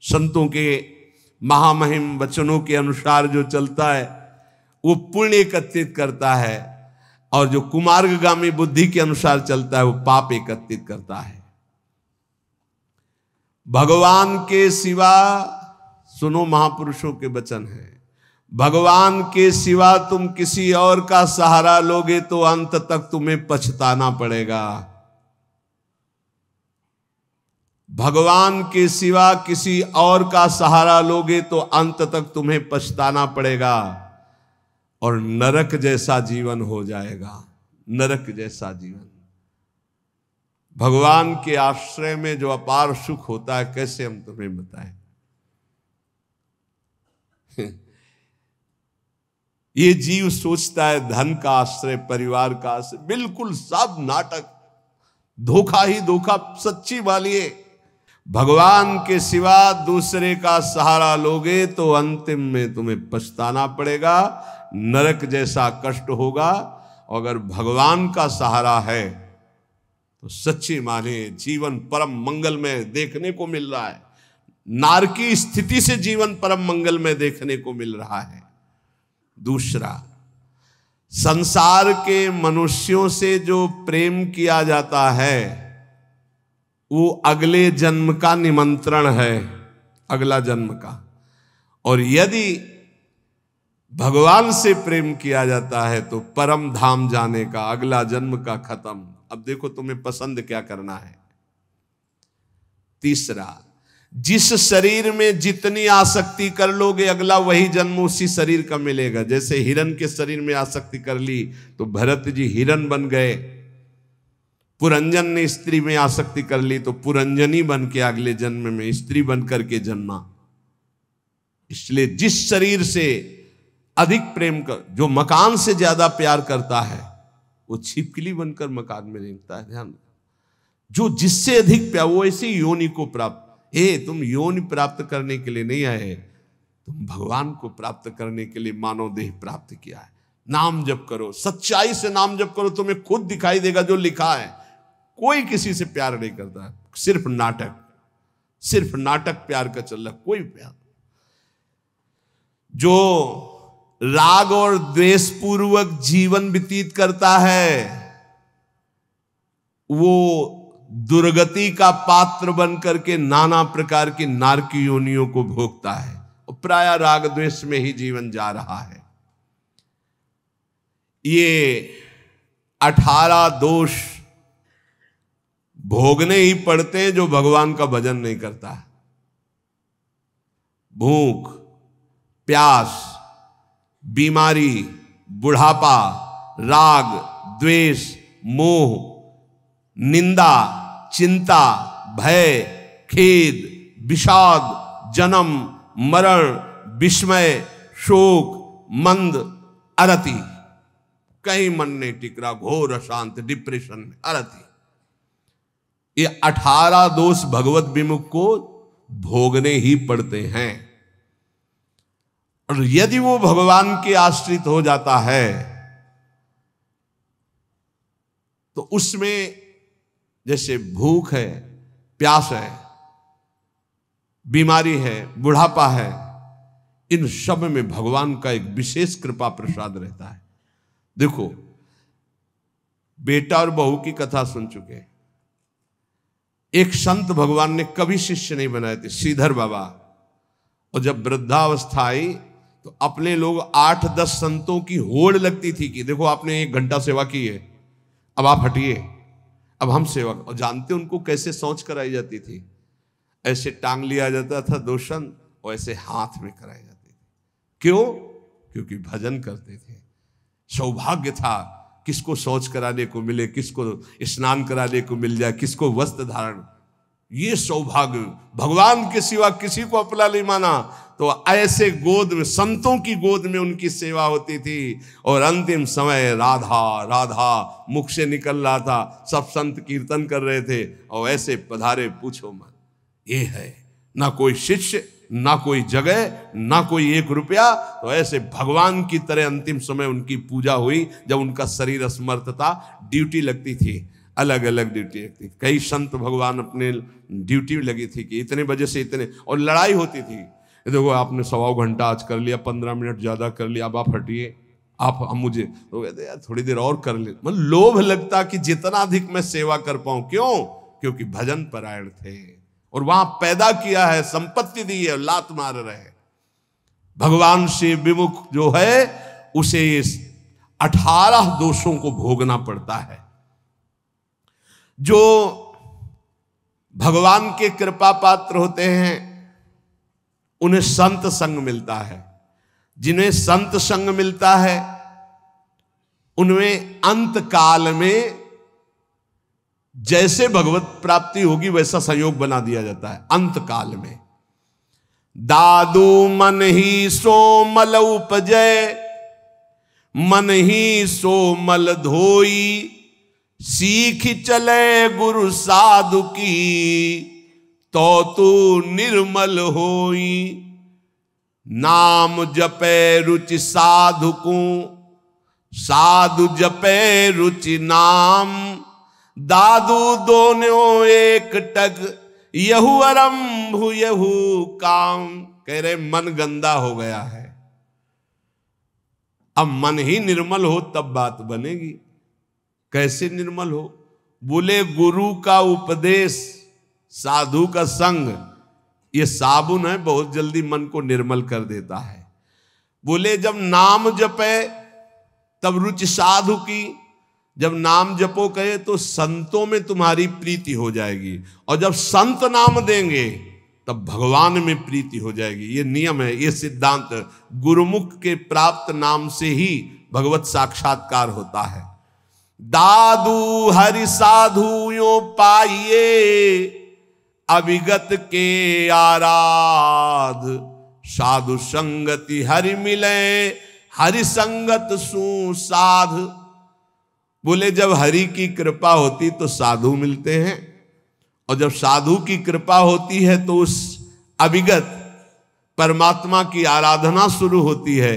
संतों के महामहिम वचनों के अनुसार जो चलता है वो पुण्य एकत्रित करता है, और जो कुमार्गगामी बुद्धि के अनुसार चलता है वो पाप एकत्रित करता है। भगवान के सिवा, सुनो महापुरुषों के वचन हैं, भगवान के सिवा तुम किसी और का सहारा लोगे तो अंत तक तुम्हें पछताना पड़ेगा। भगवान के सिवा किसी और का सहारा लोगे तो अंत तक तुम्हें पछताना पड़ेगा और नरक जैसा जीवन हो जाएगा, नरक जैसा जीवन। भगवान के आश्रय में जो अपार सुख होता है, कैसे हम तुम्हें बताएं। ये जीव सोचता है धन का आश्रय, परिवार का आश्रय, बिल्कुल सब नाटक, धोखा ही धोखा, सच्ची वाली। भगवान के सिवा दूसरे का सहारा लोगे तो अंतिम में तुम्हें पछताना पड़ेगा, नरक जैसा कष्ट होगा। और अगर भगवान का सहारा है तो सच्ची माने जीवन परम मंगल में देखने को मिल रहा है। नारकी स्थिति से जीवन परम मंगल में देखने को मिल रहा है। दूसरा, संसार के मनुष्यों से जो प्रेम किया जाता है वो अगले जन्म का निमंत्रण है, अगला जन्म का। और यदि भगवान से प्रेम किया जाता है तो परम धाम जाने का, अगला जन्म का खत्म। अब देखो तुम्हें पसंद क्या करना है। तीसरा, जिस शरीर में जितनी आसक्ति कर लोगे अगला वही जन्म उसी शरीर का मिलेगा। जैसे हिरण के शरीर में आसक्ति कर ली तो भरत जी हिरण बन गए, पुरंजन ने स्त्री में आसक्ति कर ली तो पुरंजनी बन के अगले जन्म में स्त्री बन करके जन्मा। इसलिए जिस शरीर से अधिक प्रेम कर, जो मकान से ज्यादा प्यार करता है वो छिपकली बनकर मकान में रेंगता है। ध्यान, जो जिससे अधिक प्यार, वो ऐसी योनि को प्राप्त। तुम योनि प्राप्त करने के लिए नहीं आए, तुम भगवान को प्राप्त करने के लिए मानव देह प्राप्त किया है। नाम जप करो, सच्चाई से नाम जप करो, तुम्हें खुद दिखाई देगा जो लिखा है। कोई किसी से प्यार नहीं करता, सिर्फ नाटक, सिर्फ नाटक प्यार का चल रहा, कोई प्यार। जो राग और द्वेष पूर्वक जीवन व्यतीत करता है वो दुर्गति का पात्र बन करके नाना प्रकार की नारकी योनियों को भोगता है और प्राय राग द्वेष में ही जीवन जा रहा है। ये 18 दोष भोगने ही पड़ते हैं जो भगवान का भजन नहीं करता। भूख, प्यास, बीमारी, बुढ़ापा, राग, द्वेष, मोह, निंदा, चिंता, भय, खेद, विषाद, जन्म, मरण, विस्मय, शोक, मंद, अरति, कहीं मन नहीं टिक रहा, घोर अशांत, डिप्रेशन में, अरति। ये 18 दोष भगवत विमुख को भोगने ही पड़ते हैं। और यदि वो भगवान के आश्रित हो जाता है तो उसमें जैसे भूख है, प्यास है, बीमारी है, बुढ़ापा है, इन सब में भगवान का एक विशेष कृपा प्रसाद रहता है। देखो, बेटा और बहू की कथा सुन चुके। एक संत भगवान ने कभी शिष्य नहीं बनाए थे, श्रीधर बाबा। और जब वृद्धावस्था आई तो अपने लोग 8-10 संतों की होड़ लगती थी कि देखो आपने 1 घंटा सेवा की है, अब आप हटिए, अब हम सेवा। और जानते उनको कैसे सोच कराई जाती थी? ऐसे टांग लिया जाता था 2 संत और ऐसे हाथ में कराई जाती थी। क्यों? क्योंकि भजन करते थे। सौभाग्य था किसको शौच कराने को मिले, किसको स्नान कराने को मिल जाए, किसको वस्त्र धारण। ये सौभाग्य, भगवान के सिवा किसी को अपना नहीं माना। तो ऐसे गोद में, संतों की गोद में उनकी सेवा होती थी। और अंतिम समय राधा राधा मुख से निकल रहा था, सब संत कीर्तन कर रहे थे और ऐसे पधारे पूछो मत। ये है ना कोई शिष्य, ना कोई जगह, ना कोई 1 रुपया। तो ऐसे भगवान की तरह अंतिम समय उनकी पूजा हुई। जब उनका शरीर असमर्थ था, ड्यूटी लगती थी, अलग अलग ड्यूटी थी। कई संत भगवान अपने ड्यूटी लगी थी कि इतने बजे से इतने, और लड़ाई होती थी, देखो आपने 1.25 घंटा आज कर लिया, 15 मिनट ज्यादा कर लिया, अब आप हटिए, आप मुझे तो कहते यार थोड़ी देर और कर ले। मतलब लोभ लगता कि जितना अधिक मैं सेवा कर पाऊं। क्यों? क्योंकि भजन परायण थे और वहां पैदा किया है, संपत्ति दी है, लात मार रहे। भगवान से विमुख जो है उसे 18 दोषों को भोगना पड़ता है। जो भगवान के कृपा पात्र होते हैं उन्हें संत संग मिलता है। जिन्हें संत संग मिलता है उनमें अंत काल में जैसे भगवत प्राप्ति होगी वैसा संयोग बना दिया जाता है। अंत काल में दादू मन ही सोमल उपजय, मन ही सोमल धोई, सीख चले गुरु साधु की, तो तू निर्मल होई। नाम जपे रुचि साधु को, साधु जपे रुचि नाम, दादू दोनों एक टक, यहू आरंभ यहू काम। कह रहे मन गंदा हो गया है, अब मन ही निर्मल हो तब बात बनेगी। कैसे निर्मल हो? बोले गुरु का उपदेश, साधु का संग, ये साबुन है, बहुत जल्दी मन को निर्मल कर देता है। बोले जब नाम जपे तब रुचि साधु की, जब नाम जपो कहे तो संतों में तुम्हारी प्रीति हो जाएगी, और जब संत नाम देंगे तब भगवान में प्रीति हो जाएगी। ये नियम है, ये सिद्धांत। गुरुमुख के प्राप्त नाम से ही भगवत साक्षात्कार होता है। दादू हरि साधु यो पाइये, अभिगत के आराध, साधु संगति हरि मिले, हरि संगत सुसाध। बोले जब हरि की कृपा होती तो साधु मिलते हैं, और जब साधु की कृपा होती है तो उस अभिगत परमात्मा की आराधना शुरू होती है,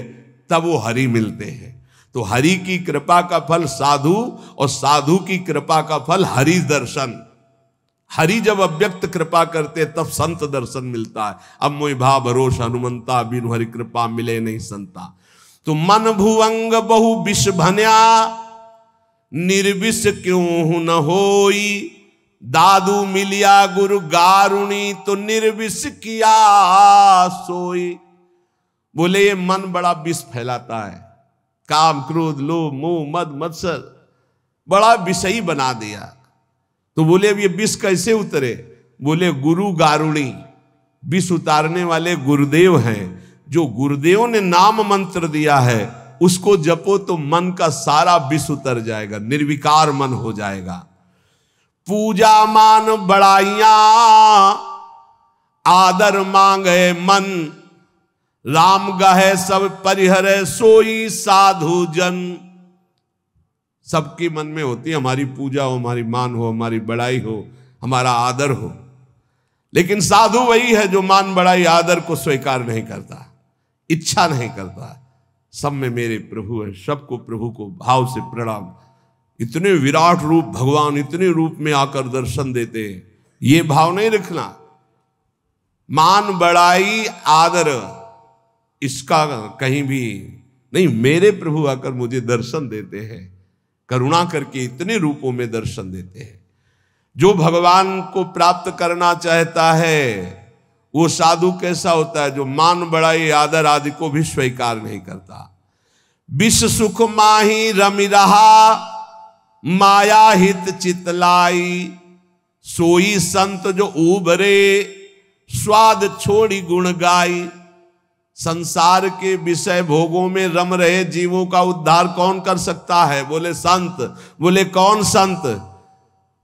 तब वो हरि मिलते हैं। तो हरि की कृपा का फल साधु, और साधु की कृपा का फल हरि दर्शन। हरि जब अव्यक्त कृपा करते तब संत दर्शन मिलता है। अब मोहि भाव भरोस हनुमंता, बिनु हरि कृपा मिले नहीं संता। तो मन भुवंग बहु विष भन्या, निर्विष क्यों न होई, दादू मिलिया गुरु गारुणी, तो निर्विष किया सोई। बोले ये मन बड़ा विष फैलाता है, काम क्रोध लोभ मोह मद मत्सर बड़ा विषयी बना दिया। तो बोले अब ये विष कैसे उतरे? बोले गुरु गारुणी, विष उतारने वाले गुरुदेव हैं। जो गुरुदेव ने नाम मंत्र दिया है उसको जपो तो मन का सारा विष उतर जाएगा, निर्विकार मन हो जाएगा। पूजा मान बड़ाइयां, आदर मांगे मन, राम गहे सब परिहरे, सोई साधु जन। सबके मन में होती है हमारी पूजा हो, हमारी मान हो, हमारी बड़ाई हो, हमारा आदर हो, लेकिन साधु वही है जो मान बड़ाई आदर को स्वीकार नहीं करता, इच्छा नहीं करता। सब में मेरे प्रभु है, सबको प्रभु को भाव से प्रणाम। इतने विराट रूप भगवान इतने रूप में आकर दर्शन देते हैं, ये भाव नहीं रखना। मान बड़ाई आदर इसका कहीं भी नहीं। मेरे प्रभु आकर मुझे दर्शन देते हैं, करुणा करके इतने रूपों में दर्शन देते हैं। जो भगवान को प्राप्त करना चाहता है वो साधु कैसा होता है? जो मान बड़ाई आदर आदि को भी स्वीकार नहीं करता। विष सुख माही रमि रहा, माया हित चितलाई, सोई संत जो उबरे, स्वाद छोड़ी गुण गाई। संसार के विषय भोगों में रम रहे जीवों का उद्धार कौन कर सकता है? बोले संत। बोले कौन संत?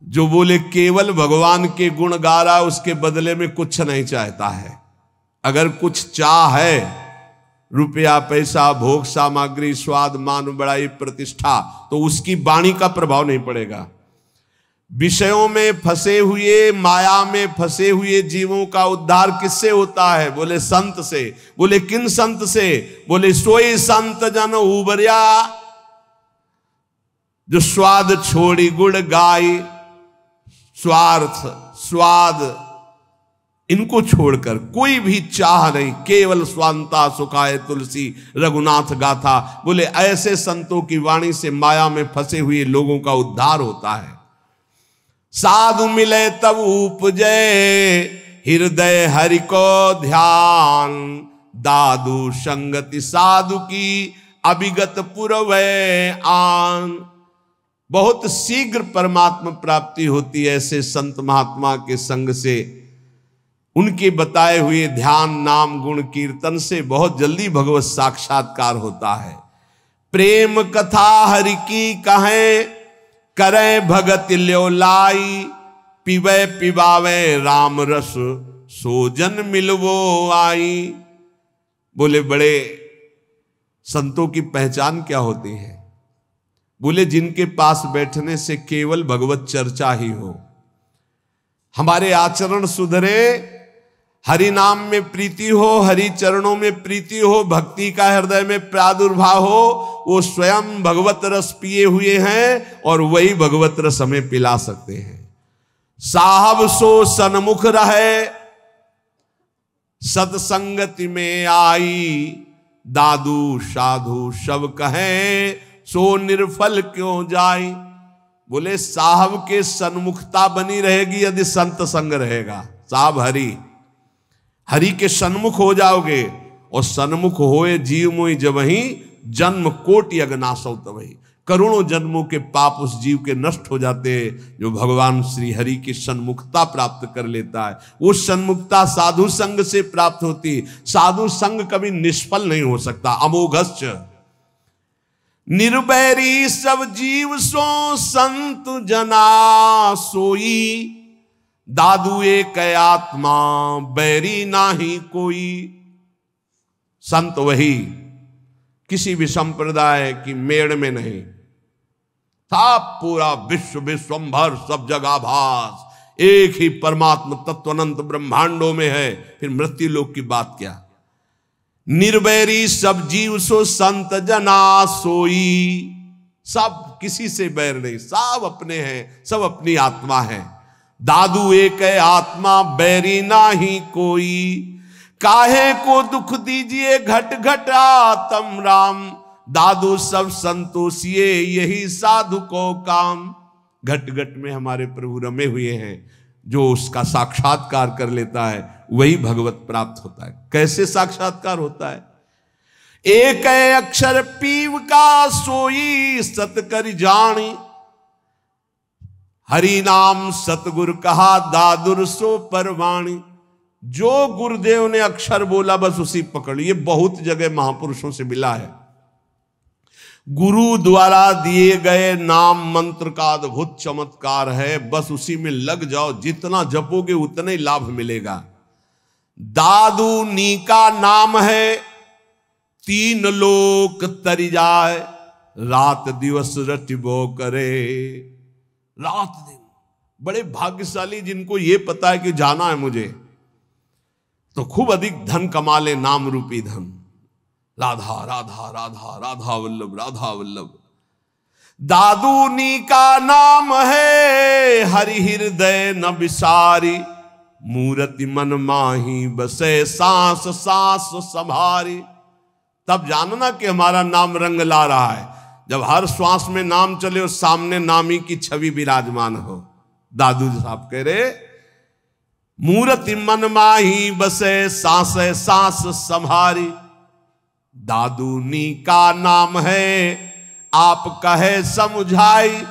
जो बोले केवल भगवान के गुण गा रहा, उसके बदले में कुछ नहीं चाहता है। अगर कुछ चाह है, रुपया पैसा भोग सामग्री स्वाद मान बड़ाई प्रतिष्ठा, तो उसकी वाणी का प्रभाव नहीं पड़ेगा। विषयों में फंसे हुए, माया में फंसे हुए जीवों का उद्धार किससे होता है? बोले संत से। बोले किन संत से? बोले सोई संत जन उबरिया। जो स्वाद छोड़ी गुण गाई, स्वार्थ स्वाद इनको छोड़कर कोई भी चाह नहीं, केवल स्वांता सुखाए तुलसी रघुनाथ गाथा। बोले ऐसे संतों की वाणी से माया में फंसे हुए लोगों का उद्धार होता है। साधु मिले तब उपजे हृदय हरि को ध्यान, दादु संगति साधु की अभिगत पुरवै आन। बहुत शीघ्र परमात्मा प्राप्ति होती है ऐसे संत महात्मा के संग से, उनके बताए हुए ध्यान नाम गुण कीर्तन से बहुत जल्दी भगवत साक्षात्कार होता है। प्रेम कथा हरि की कहें करें भगत ल्यो लाई, पिबे पिबावे राम रस सोजन मिलवो आई। बोले बड़े संतों की पहचान क्या होती है? बोले जिनके पास बैठने से केवल भगवत चर्चा ही हो, हमारे आचरण सुधरे, हरि नाम में प्रीति हो, हरि चरणों में प्रीति हो, भक्ति का हृदय में प्रादुर्भाव हो, वो स्वयं भगवत रस पिए हुए हैं और वही भगवत रस हमें पिला सकते हैं। साहब सो सन्मुख रहे सत्संगति में आई, दादू साधु सब कहें सो निर्फल क्यों जाई। बोले साहब के सन्मुखता बनी रहेगी यदि संत संग रहेगा। साहब हरि, हरि के सन्मुख हो जाओगे, और सन्मुख होए जीव मोहि जब ही जन्म कोटि अगनासौ तबहि। करोड़ों जन्मों के पाप उस जीव के नष्ट हो जाते हैं जो भगवान श्री हरि की सन्मुखता प्राप्त कर लेता है। वो सन्मुखता साधु संग से प्राप्त होती। साधु संग कभी निष्फल नहीं हो सकता। अमोघश्च निर्बैरी सब जीव सो संत जना सोई, दादू एक आत्मा बैरी नाही कोई। संत वही, किसी भी संप्रदाय की मेड़ में नहीं, सब पूरा विश्व विश्वंभर सब जगह भास, एक ही परमात्मा तत्व अनंत ब्रह्मांडों में है। फिर मृत्यु लोक की बात क्या? निर्वैरी सब जीव सो संत जना सोई। सब किसी से बैर नहीं, सब अपने हैं, सब अपनी आत्मा है। दादू एक आत्मा बैरी नाही कोई, काहे को दुख दीजिए घट घटा तम राम, दादू सब संतोषिए यही साधु को काम। घट घट में हमारे प्रभु रमे हुए हैं, जो उसका साक्षात्कार कर लेता है वही भगवत प्राप्त होता है। कैसे साक्षात्कार होता है? एक अक्षर पीव का सोई सत कर जानी, हरि नाम सतगुर कहा दादुर सो परवाणी। जो गुरुदेव ने अक्षर बोला बस उसी पकड़। ये बहुत जगह महापुरुषों से मिला है। गुरु द्वारा दिए गए नाम मंत्र का अद्भुत चमत्कार है, बस उसी में लग जाओ, जितना जपोगे उतना ही लाभ मिलेगा। दादू नी का नाम है, तीन लोक तरी जाए, रात दिवस रटिबो करे। रात दिन बड़े भाग्यशाली जिनको ये पता है कि जाना है मुझे, तो खूब अधिक धन कमा ले, नाम रूपी धन। राधा राधा राधा राधा वल्लभ राधा वल्लभ। दादू नी का नाम है, हरि हृदय न विसारी, मूर्ति मन माही बसे सांस सांस संभारी। तब जानना कि हमारा नाम रंग ला रहा है, जब हर श्वास में नाम चले और सामने नामी की छवि विराजमान हो। दादू साहब कह रहे, मूर्ति मन माही बसे सांस सांस संभारी, दादू नी का नाम है, आप कहे समझाई,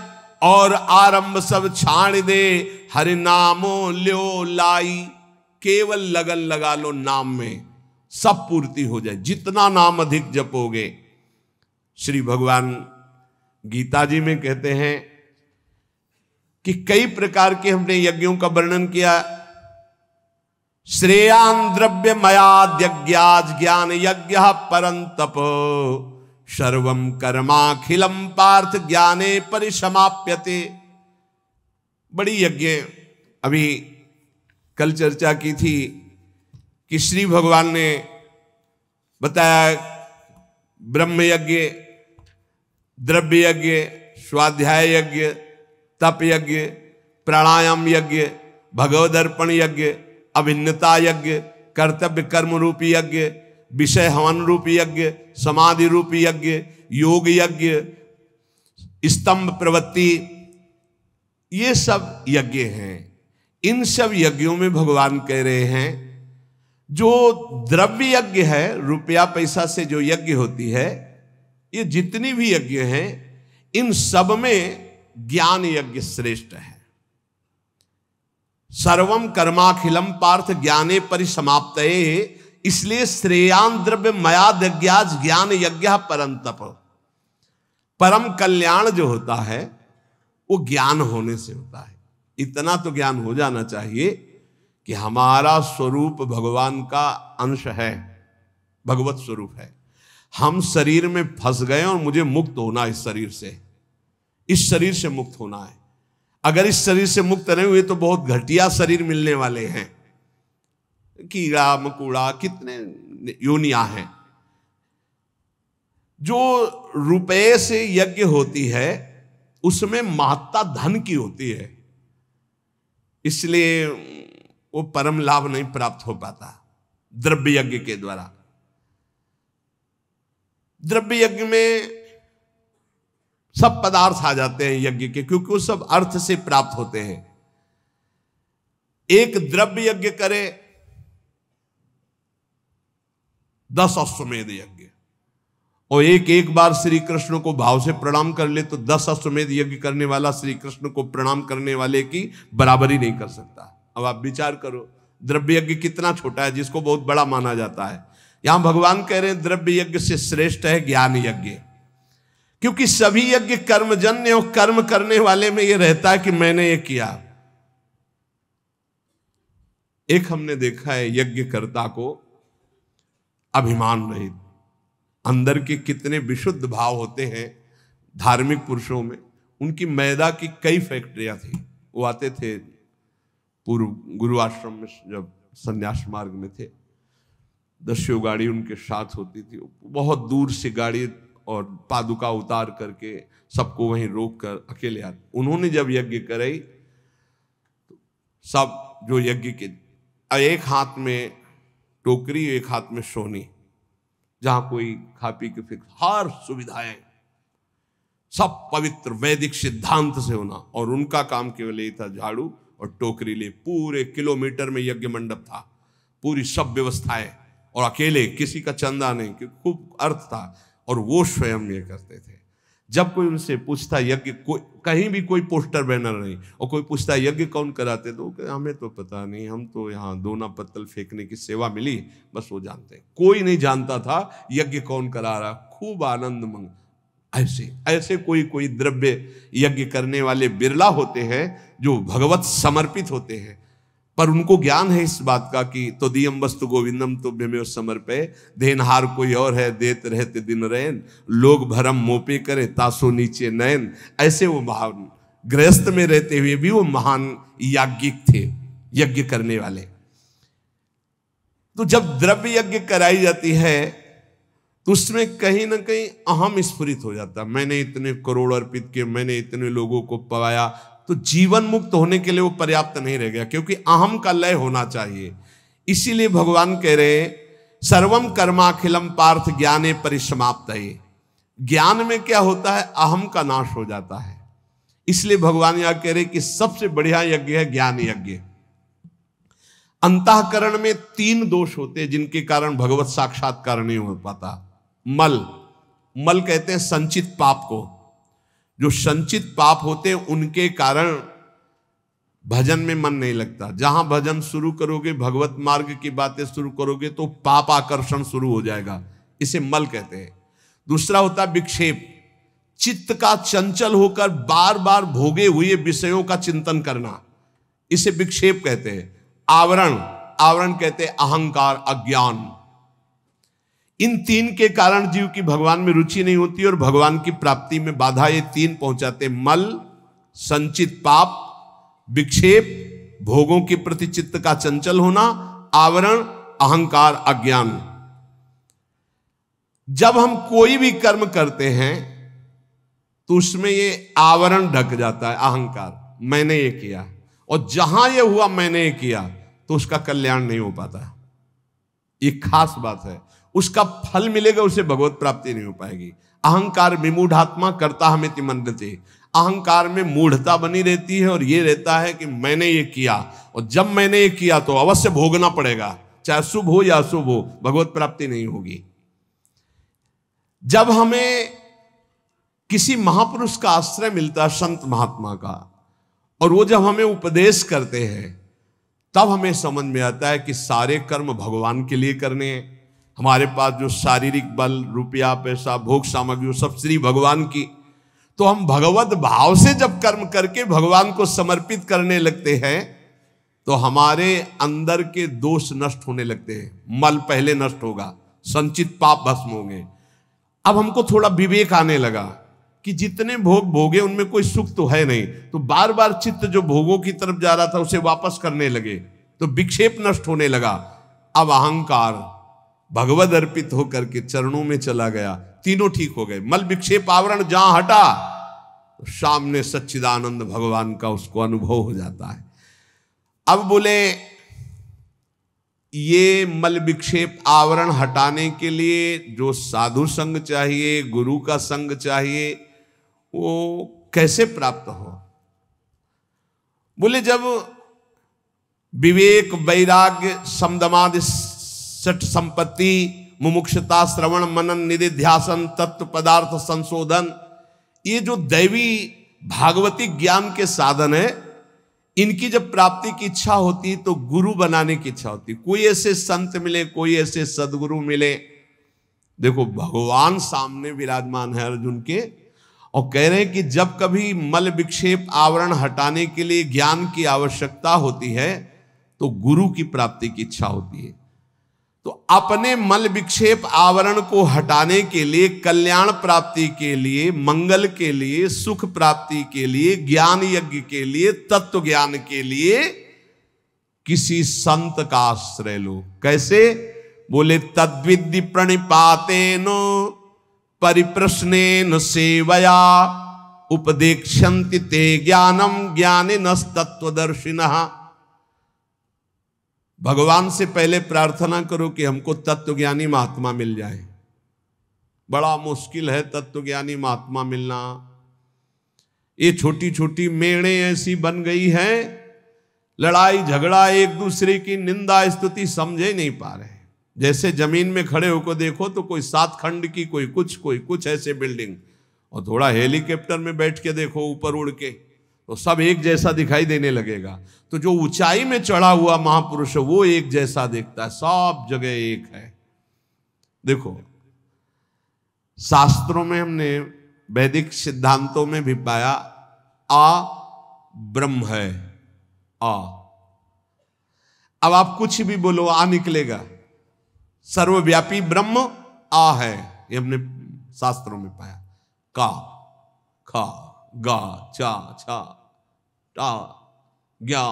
और आरंभ सब छाण दे, हरि नामो ल्यो लाई। केवल लगन लगा लो नाम में, सब पूर्ति हो जाए। जितना नाम अधिक जपोगे, श्री भगवान गीता जी में कहते हैं कि कई प्रकार के हमने यज्ञों का वर्णन किया। श्रेयान द्रव्य मयाद यज्ञाज ज्ञान यज्ञ परंतप, सर्वम कर्माखिलम पार्थ ज्ञाने परिसमाप्यते। बड़ी यज्ञ अभी कल चर्चा की थी कि श्री भगवान ने बताया ब्रह्म यज्ञ, द्रव्य यज्ञ, स्वाध्याय यज्ञ, तप यज्ञ, प्राणायाम यज्ञ, भगवदर्पण यज्ञ, अभिन्नता यज्ञ, कर्तव्य कर्म रूपी यज्ञ, विषय हवन रूपी यज्ञ, समाधि रूपी यज्ञ, योग यज्ञ, स्तंभ प्रवृत्ति, ये सब यज्ञ हैं। इन सब यज्ञों में भगवान कह रहे हैं जो द्रव्य यज्ञ है, रुपया पैसा से जो यज्ञ होती है, ये जितनी भी यज्ञ हैं इन सब में ज्ञान यज्ञ श्रेष्ठ है। सर्वम कर्माखिलम पार्थ ज्ञाने परिसमाप्तये, इसलिए श्रेयान द्रव्य मयाद्यज्ञाज ज्ञान यज्ञ परम तप। परम कल्याण जो होता है वो ज्ञान होने से होता है। इतना तो ज्ञान हो जाना चाहिए कि हमारा स्वरूप भगवान का अंश है, भगवत स्वरूप है। हम शरीर में फंस गए और मुझे मुक्त होना है, इस शरीर से मुक्त होना है। अगर इस शरीर से मुक्त नहीं हुए तो बहुत घटिया शरीर मिलने वाले हैं, कीड़ा मकोड़ा कितने योनियां हैं। जो रुपये से यज्ञ होती है उसमें महत्ता धन की होती है, इसलिए वो परम लाभ नहीं प्राप्त हो पाता द्रव्य यज्ञ के द्वारा। द्रव्य यज्ञ में सब पदार्थ आ जाते हैं यज्ञ के, क्योंकि वो सब अर्थ से प्राप्त होते हैं। एक द्रव्य यज्ञ करे 10 अश्वमेध यज्ञ, और एक बार श्री कृष्ण को भाव से प्रणाम कर ले तो 10 अश्वमेध यज्ञ करने वाला श्री कृष्ण को प्रणाम करने वाले की बराबरी नहीं कर सकता। अब आप विचार करो द्रव्य यज्ञ कितना छोटा है जिसको बहुत बड़ा माना जाता है। यहां भगवान कह रहे हैं द्रव्य यज्ञ से श्रेष्ठ है ज्ञान यज्ञ, क्योंकि सभी यज्ञ कर्मजन्य और कर्म करने वाले में यह रहता है कि मैंने ये किया। एक हमने देखा है यज्ञकर्ता को अभिमान रहित, अंदर के कितने विशुद्ध भाव होते हैं धार्मिक पुरुषों में। उनकी मैदा की कई फैक्ट्रियां थी, वो आते थे पूर्व गुरु आश्रम में जब संन्यास मार्ग में थे, 10 गाड़ी उनके साथ होती थी। बहुत दूर से गाड़ी और पादुका उतार करके सबको वहीं रोक कर अकेले आते। उन्होंने जब यज्ञ कराई तो सब जो यज्ञ के एक हाथ में टोकरी एक हाथ में सोनी, जहां कोई खा पी के फिर हर सुविधाएं सब पवित्र वैदिक सिद्धांत से होना, और उनका काम केवल ये था झाड़ू और टोकरी ले। पूरे किलोमीटर में यज्ञ मंडप था, पूरी सब व्यवस्थाएं, और अकेले, किसी का चंदा नहीं, क्योंकि खूब अर्थ था, और वो स्वयं ये करते थे। जब कोई उनसे पूछता यज्ञ, कहीं भी कोई पोस्टर बैनर नहीं, और कोई पूछता यज्ञ कौन कराते, तो हमें तो पता नहीं, हम तो यहाँ दोना पत्तल फेंकने की सेवा मिली, बस वो जानते हैं। कोई नहीं जानता था यज्ञ कौन करा रहा। खूब आनंद मंग ऐसे कोई द्रव्य यज्ञ करने वाले बिरला होते हैं जो भगवत समर्पित होते हैं, पर उनको ज्ञान है इस बात का कि तो दियम वस्तु गोविंदम तो भ्यमेव समर्पे, देनहार कोई और है देत रहते दिन रैन, लोग भरम मोपे करे तासो नीचे नयन। ऐसे वो महान गृहस्थ में रहते हुए भी वो महान याज्ञिक थे, यज्ञ करने वाले। तो जब द्रव्य यज्ञ कराई जाती है तो उसमें कहीं ना कहीं अहम स्फुरित हो जाता। मैंने इतने करोड़ अर्पित किए, मैंने इतने लोगों को पवाया, तो जीवन मुक्त होने के लिए वो पर्याप्त नहीं रह गया, क्योंकि अहम का लय होना चाहिए। इसीलिए भगवान कह रहे सर्वम कर्माखिलम पार्थ ज्ञाने परिसमाप्तये। ज्ञान में क्या होता है, अहम का नाश हो जाता है। इसलिए भगवान यहां कह रहे कि सबसे बढ़िया यज्ञ है ज्ञान यज्ञ। अंतःकरण में 3 दोष होते हैं जिनके कारण भगवत साक्षात्कार नहीं हो पाता। मल कहते हैं संचित पाप को। जो संचित पाप होते हैं उनके कारण भजन में मन नहीं लगता। जहां भजन शुरू करोगे, भगवत मार्ग की बातें शुरू करोगे, तो पाप आकर्षण शुरू हो जाएगा, इसे मल कहते हैं। दूसरा होता है विक्षेप, चित्त का चंचल होकर बार बार भोगे हुए विषयों का चिंतन करना, इसे विक्षेप कहते हैं। आवरण कहते हैं अहंकार, अज्ञान। इन 3 के कारण जीव की भगवान में रुचि नहीं होती और भगवान की प्राप्ति में बाधा ये 3 पहुंचाते। मल, संचित पाप, विक्षेप, भोगों के प्रति चित्त का चंचल होना, आवरण, अहंकार, अज्ञान। जब हम कोई भी कर्म करते हैं तो उसमें ये आवरण ढक जाता है, अहंकार, मैंने ये किया। और जहां ये हुआ मैंने ये किया तो उसका कल्याण नहीं हो पाता। ये खास बात है, उसका फल मिलेगा, उसे भगवत प्राप्ति नहीं हो पाएगी। अहंकार विमूढ़ात्मा करता हमें मंदते, अहंकार में मूढ़ता बनी रहती है और ये रहता है कि मैंने ये किया, और जब मैंने ये किया तो अवश्य भोगना पड़ेगा, चाहे शुभ हो या अशुभ हो, भगवत प्राप्ति नहीं होगी। जब हमें किसी महापुरुष का आश्रय मिलता है, संत महात्मा का, और वो जब हमें उपदेश करते हैं, तब हमें समझ में आता है कि सारे कर्म भगवान के लिए करने हैं। हमारे पास जो शारीरिक बल, रुपया, पैसा, भोग सामग्री, सब श्री भगवान की, तो हम भगवत भाव से जब कर्म करके भगवान को समर्पित करने लगते हैं तो हमारे अंदर के दोष नष्ट होने लगते हैं। मल पहले नष्ट होगा, संचित पाप भस्म होंगे। अब हमको थोड़ा विवेक आने लगा कि जितने भोग भोगे उनमें कोई सुख तो है नहीं, तो बार बार चित्त जो भोगों की तरफ जा रहा था उसे वापस करने लगे, तो विक्षेप नष्ट होने लगा। अब अहंकार भगवद अर्पित होकर के चरणों में चला गया, तीनों ठीक हो गए। मल विक्षेप आवरण जहां हटा तो सामने सच्चिदानंद भगवान का उसको अनुभव हो जाता है। अब बोले ये मल विक्षेप आवरण हटाने के लिए जो साधु संग चाहिए, गुरु का संग चाहिए, वो कैसे प्राप्त हो? बोले जब विवेक, वैराग्य, समदमादि, सठ संपत्ति, मुमुक्षता, श्रवण, मनन, निधिध्यासन, तत्व पदार्थ संशोधन, ये जो दैवी भागवती ज्ञान के साधन है, इनकी जब प्राप्ति की इच्छा होती है तो गुरु बनाने की इच्छा होती है। कोई ऐसे संत मिले, कोई ऐसे सदगुरु मिले। देखो भगवान सामने विराजमान है अर्जुन के, और कह रहे हैं कि जब कभी मल विक्षेप आवरण हटाने के लिए ज्ञान की आवश्यकता होती है तो गुरु की प्राप्ति की इच्छा होती है। तो अपने मल विक्षेप आवरण को हटाने के लिए, कल्याण प्राप्ति के लिए, मंगल के लिए, सुख प्राप्ति के लिए, ज्ञान यज्ञ के लिए, तत्व ज्ञान के लिए किसी संत का आश्रय लो। कैसे? बोले तद्विद्धि प्रणिपातेन परिप्रश्नेन सेवया उपदेक्षन्ति ते ज्ञानम ज्ञानिनस्तत्वदर्शिनः। भगवान से पहले प्रार्थना करो कि हमको तत्वज्ञानी महात्मा मिल जाए। बड़ा मुश्किल है तत्वज्ञानी महात्मा मिलना। ये छोटी छोटी मेड़े ऐसी बन गई हैं, लड़ाई झगड़ा, एक दूसरे की निंदा स्तुति समझे नहीं पा रहे। जैसे जमीन में खड़े होकर देखो तो कोई 7 खंड की, कोई कुछ ऐसे बिल्डिंग, और थोड़ा हेलीकॉप्टर में बैठ के देखो ऊपर उड़ के, तो सब एक जैसा दिखाई देने लगेगा। तो जो ऊंचाई में चढ़ा हुआ महापुरुष है वो एक जैसा दिखता है, सब जगह एक है। देखो शास्त्रों में हमने, वैदिक सिद्धांतों में भी पाया, आ ब्रह्म है, आ। अब आप कुछ भी बोलो आ निकलेगा। सर्वव्यापी ब्रह्म आ है, ये हमने शास्त्रों में पाया। का, खा, गा, चा, छा, टा, ज्ञा,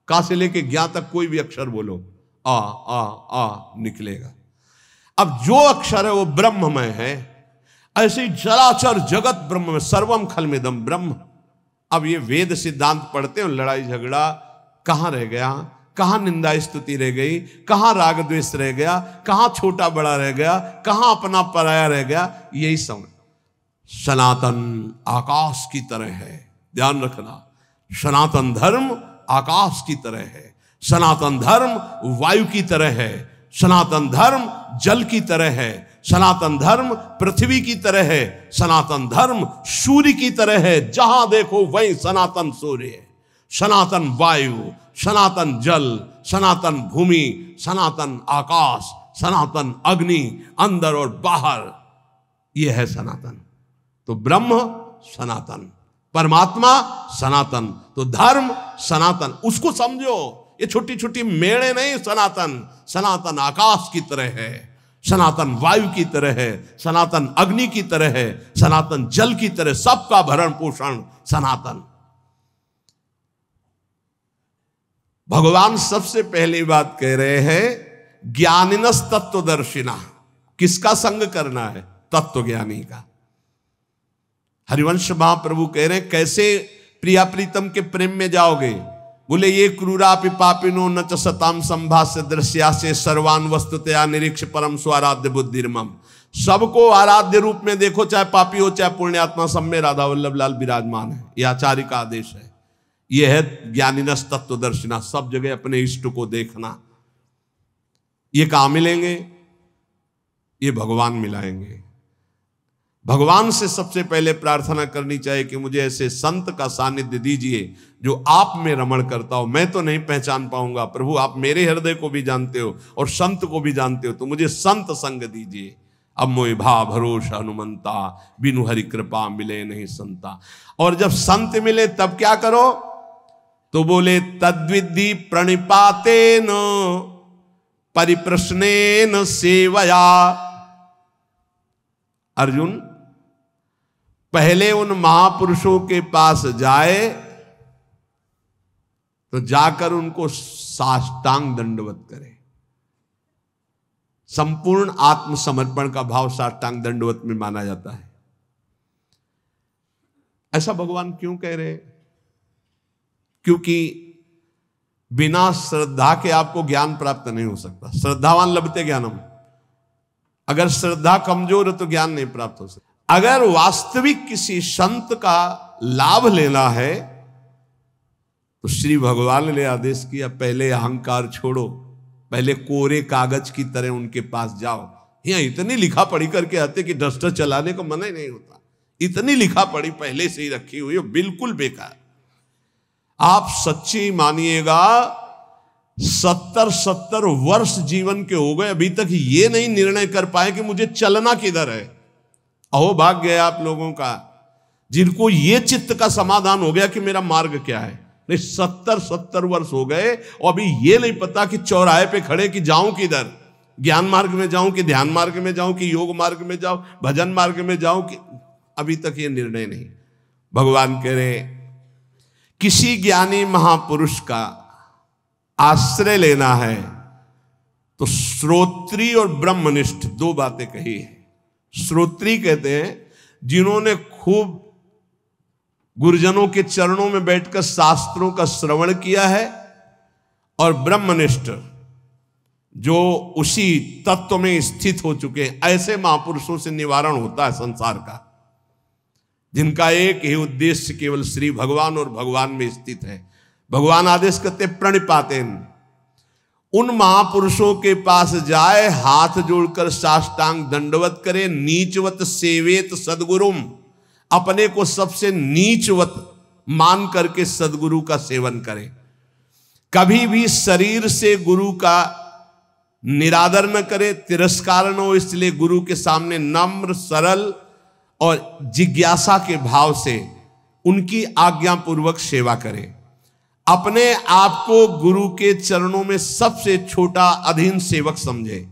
का से लेके ज्ञा तक कोई भी अक्षर बोलो, आ आ आ निकलेगा। अब जो अक्षर है वो ब्रह्ममय है। ऐसे ही चराचर जगत ब्रह्म में, सर्वम खलमिदम ब्रह्म। अब ये वेद सिद्धांत पढ़ते हैं, लड़ाई झगड़ा कहां रह गया, कहां निंदा स्तुति रह गई, कहां राग द्वेष रह गया, कहां छोटा बड़ा रह गया, कहां अपना पराया रह गया। यही समझ। सनातन आकाश की तरह है, ध्यान रखना। सनातन धर्म आकाश की तरह है, सनातन धर्म वायु की तरह है, सनातन धर्म जल की तरह है, सनातन धर्म पृथ्वी की तरह है, सनातन धर्म सूर्य की तरह है। जहां देखो वहीं सनातन सूर्य है, सनातन वायु, सनातन जल, सनातन भूमि, सनातन आकाश, सनातन अग्नि, अंदर और बाहर, यह है सनातन। तो ब्रह्म सनातन, परमात्मा सनातन, तो धर्म सनातन। उसको समझो, ये छोटी छोटी मेड़े नहीं। सनातन, सनातन आकाश की तरह है, सनातन वायु की तरह है, सनातन अग्नि की तरह है, सनातन जल की तरह, सबका भरण पोषण सनातन। भगवान सबसे पहली बात कह रहे हैं, ज्ञानिनस तत्वदर्शिना। किसका संग करना है? तत्व ज्ञानी का। हरिवंश महाप्रभु कह रहे हैं कैसे प्रिया प्रीतम के प्रेम में जाओगे? बोले ये क्रूरापि पापिनो न च सताम संभाष्य दृश्या से सर्वान वस्तुतया निरीक्ष परम स्वाराध्य बुद्धिर्मम। सबको आराध्य रूप में देखो, चाहे पापी हो चाहे पुण्यात्मा, सब में राधा वल्लभ लाल विराजमान है। यह आचार्य का आदेश है। यह है ज्ञानिनस तत्वदर्शिना, सब जगह अपने इष्ट को देखना। ये कहाँ मिलेंगे? ये भगवान मिलाएंगे। भगवान से सबसे पहले प्रार्थना करनी चाहिए कि मुझे ऐसे संत का सानिध्य दीजिए जो आप में रमण करता हो। मैं तो नहीं पहचान पाऊंगा प्रभु, आप मेरे हृदय को भी जानते हो और संत को भी जानते हो, तो मुझे संत संग दीजिए। अब मोहि भा भरोसा हनुमंता, बिनु हरि कृपा मिले नहीं संता। और जब संत मिले तब क्या करो? तो बोले तद्विद्धि प्रणिपातेन परिप्रश्नेन सेवया। अर्जुन पहले उन महापुरुषों के पास जाए तो जाकर उनको साष्टांग दंडवत करे। संपूर्ण आत्मसमर्पण का भाव साष्टांग दंडवत में माना जाता है। ऐसा भगवान क्यों कह रहे? क्योंकि बिना श्रद्धा के आपको ज्ञान प्राप्त नहीं हो सकता। श्रद्धावान लभते ज्ञानम। अगर श्रद्धा कमजोर है तो ज्ञान नहीं प्राप्त हो सकता। अगर वास्तविक किसी संत का लाभ लेना है तो श्री भगवान ने आदेश किया, पहले अहंकार छोड़ो, पहले कोरे कागज की तरह उनके पास जाओ। यहां इतनी लिखा पढ़ी करके आते कि डस्टर चलाने को मना ही नहीं होता। इतनी लिखा पढ़ी पहले से ही रखी हुई है, बिल्कुल बेकार। आप सच्ची मानिएगा 70 वर्ष जीवन के हो गए, अभी तक ये नहीं निर्णय कर पाए कि मुझे चलना किधर है। अहो भाग गया आप लोगों का, जिनको ये चित्त का समाधान हो गया कि मेरा मार्ग क्या है। नहीं, 70 वर्ष हो गए और अभी ये नहीं पता कि चौराहे पे खड़े कि जाऊं किधर, ज्ञान मार्ग में जाऊं कि ध्यान मार्ग में जाऊं कि योग मार्ग में जाऊं, भजन मार्ग में जाऊं कि, अभी तक ये निर्णय नहीं। भगवान कह रहे किसी ज्ञानी महापुरुष का आश्रय लेना है तो श्रोत्री और ब्रह्मनिष्ठ दो बातें कही है। श्रोत्री कहते हैं जिन्होंने खूब गुरुजनों के चरणों में बैठकर शास्त्रों का श्रवण किया है, और ब्रह्मनिष्ठ जो उसी तत्व में स्थित हो चुके हैं। ऐसे महापुरुषों से निवारण होता है संसार का, जिनका एक ही उद्देश्य केवल श्री भगवान और भगवान में स्थित है। भगवान आदेश करते प्रणिपातेन, उन महापुरुषों के पास जाए, हाथ जोड़कर साष्टांग दंडवत करे, नीचवत सेवेत सदगुरुम, अपने को सबसे नीचवत मान करके सदगुरु का सेवन करे। कभी भी शरीर से गुरु का निरादर न करे, तिरस्कार न हो, इसलिए गुरु के सामने नम्र सरल और जिज्ञासा के भाव से उनकी आज्ञा पूर्वक सेवा करे। अपने आप को गुरु के चरणों में सबसे छोटा अधीन सेवक समझे।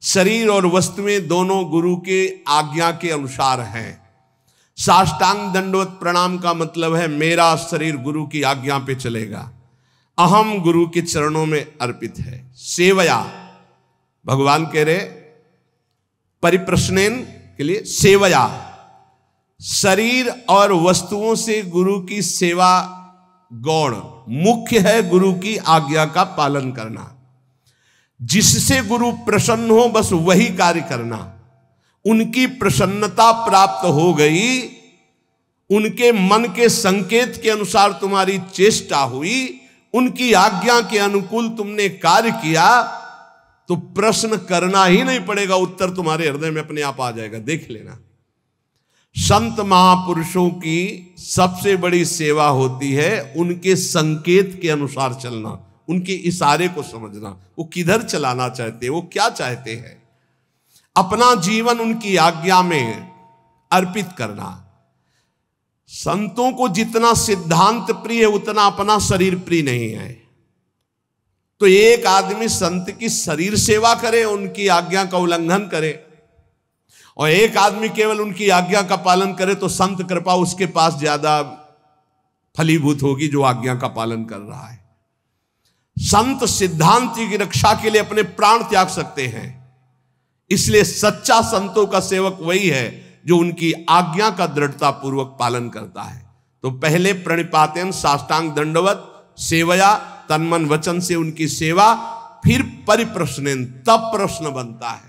शरीर और वस्तुएं दोनों गुरु के आज्ञा के अनुसार हैं। साष्टांग दंडवत प्रणाम का मतलब है मेरा शरीर गुरु की आज्ञा पे चलेगा, अहम गुरु के चरणों में अर्पित है। सेवया, भगवान कह रहे परिप्रश्नेन के लिए सेवया, शरीर और वस्तुओं से गुरु की सेवा गौण, मुख्य है गुरु की आज्ञा का पालन करना। जिससे गुरु प्रसन्न हो बस वही कार्य करना। उनकी प्रसन्नता प्राप्त हो गई, उनके मन के संकेत के अनुसार तुम्हारी चेष्टा हुई, उनकी आज्ञा के अनुकूल तुमने कार्य किया, तो प्रश्न करना ही नहीं पड़ेगा, उत्तर तुम्हारे हृदय में अपने आप आ जाएगा। देख लेना, संत महापुरुषों की सबसे बड़ी सेवा होती है उनके संकेत के अनुसार चलना, उनके इशारे को समझना, वो किधर चलाना चाहते हैं, वो क्या चाहते हैं, अपना जीवन उनकी आज्ञा में अर्पित करना। संतों को जितना सिद्धांत प्रिय है उतना अपना शरीर प्रिय नहीं है। तो एक आदमी संत की शरीर सेवा करे, उनकी आज्ञा का उल्लंघन करे, और एक आदमी केवल उनकी आज्ञा का पालन करे, तो संत कृपा उसके पास ज्यादा फलीभूत होगी जो आज्ञा का पालन कर रहा है। संत सिद्धांत की रक्षा के लिए अपने प्राण त्याग सकते हैं। इसलिए सच्चा संतों का सेवक वही है जो उनकी आज्ञा का दृढ़ता पूर्वक पालन करता है। तो पहले प्रणिपातेन साष्टांग दंडवत सेवया, तन मन वचन से उनकी सेवा, फिर परिप्रश्नेन, तब प्रश्न बनता है।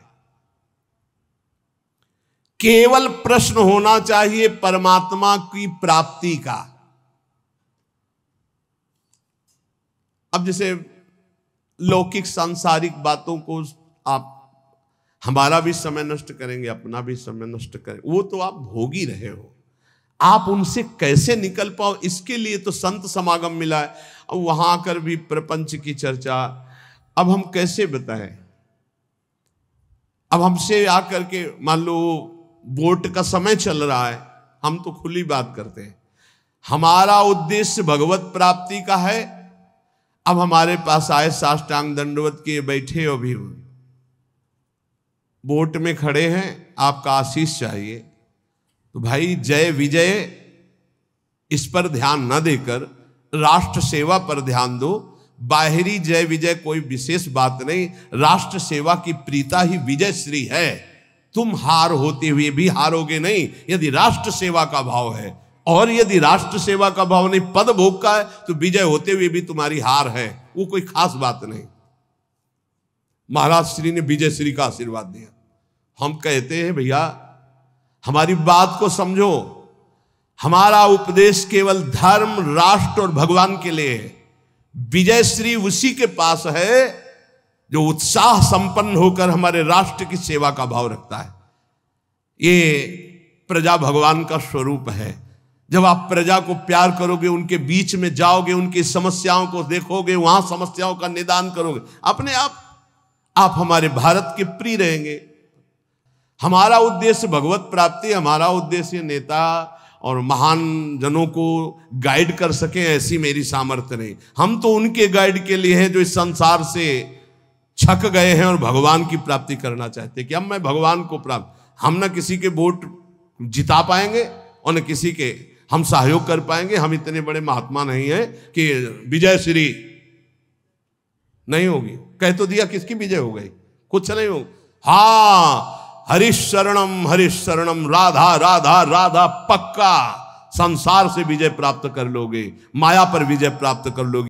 केवल प्रश्न होना चाहिए परमात्मा की प्राप्ति का। अब जैसे लौकिक सांसारिक बातों को आप, हमारा भी समय नष्ट करेंगे, अपना भी समय नष्ट करेंगे, वो तो आप भोग ही रहे हो। आप उनसे कैसे निकल पाओ, इसके लिए तो संत समागम मिला है। अब वहां आकर भी प्रपंच की चर्चा, अब हम कैसे बताएं? अब हमसे आकर के मान लो वोट का समय चल रहा है, हम तो खुली बात करते हैं, हमारा उद्देश्य भगवत प्राप्ति का है। अब हमारे पास आए साष्टांग दंडवत के बैठे, अभी वोट में खड़े हैं, आपका आशीष चाहिए, तो भाई जय विजय इस पर ध्यान न देकर राष्ट्र सेवा पर ध्यान दो। बाहरी जय विजय कोई विशेष बात नहीं, राष्ट्र सेवा की प्रीता ही विजय श्री है। तुम हार होते हुए भी हारोगे नहीं यदि राष्ट्र सेवा का भाव है, और यदि राष्ट्र सेवा का भाव नहीं, पद भोग का है, तो विजय होते हुए भी तुम्हारी हार है, वो कोई खास बात नहीं। महाराज श्री ने विजय श्री का आशीर्वाद दिया। हम कहते हैं भैया हमारी बात को समझो, हमारा उपदेश केवल धर्म, राष्ट्र और भगवान के लिए है। विजय श्री उसी के पास है जो उत्साह संपन्न होकर हमारे राष्ट्र की सेवा का भाव रखता है। ये प्रजा भगवान का स्वरूप है। जब आप प्रजा को प्यार करोगे, उनके बीच में जाओगे, उनकी समस्याओं को देखोगे, वहां समस्याओं का निदान करोगे, अपने आप हमारे भारत के प्रिय रहेंगे। हमारा उद्देश्य भगवत प्राप्ति, हमारा उद्देश्य नेता और महान जनों को गाइड कर सके, ऐसी मेरी सामर्थ्य नहीं। हम तो उनके गाइड के लिए हैं जो इस संसार से छक गए हैं और भगवान की प्राप्ति करना चाहते हैं कि अब मैं भगवान को प्राप्त। हम न किसी के वोट जिता पाएंगे और न किसी के हम सहयोग कर पाएंगे। हम इतने बड़े महात्मा नहीं हैं कि विजय श्री नहीं होगी। कह तो दिया, किसकी विजय हो गई? कुछ नहीं हो। हाँ, हरिशरणम राधा राधा राधा, पक्का संसार से विजय प्राप्त कर लोगे, माया पर विजय प्राप्त कर लोगे।